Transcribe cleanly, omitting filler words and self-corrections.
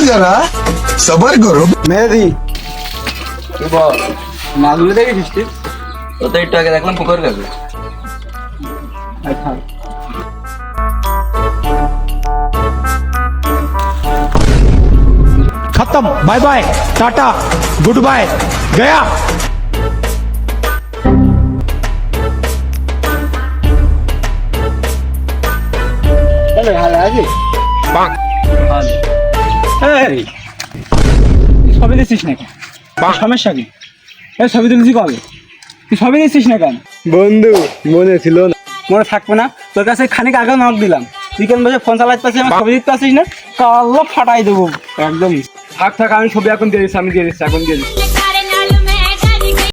जरा सबर करो। মেহেদি বল। মাছগুলো দেখেছিস তুই? তো তো একটু আগে দেখলাম পুকুর কাছে। আচ্ছা खत्म। Bye bye, tata, goodbye, गया। তাহলে ভালো আছে এই ছবি দিচ্ছিস না কেন? সমস্যা কি? এই ছবি তুলছি কবে? তুই ছবি দিচ্ছিস না কেন? বন্ধু মনে ছিল না। মনে থাকবে না? তোর কাছে খানিক আগে নক দিলাম, তুই কেন বসে ফোন চালাতে পারছিস, আমার ছবি দিতে পারছিস না? কালো ফাটাই দেবো একদম। থাক থাক, আমি ছবি এখন দিয়ে দিচ্ছি, আমি দিয়ে দিচ্ছি, এখন দিয়ে দিচ্ছি।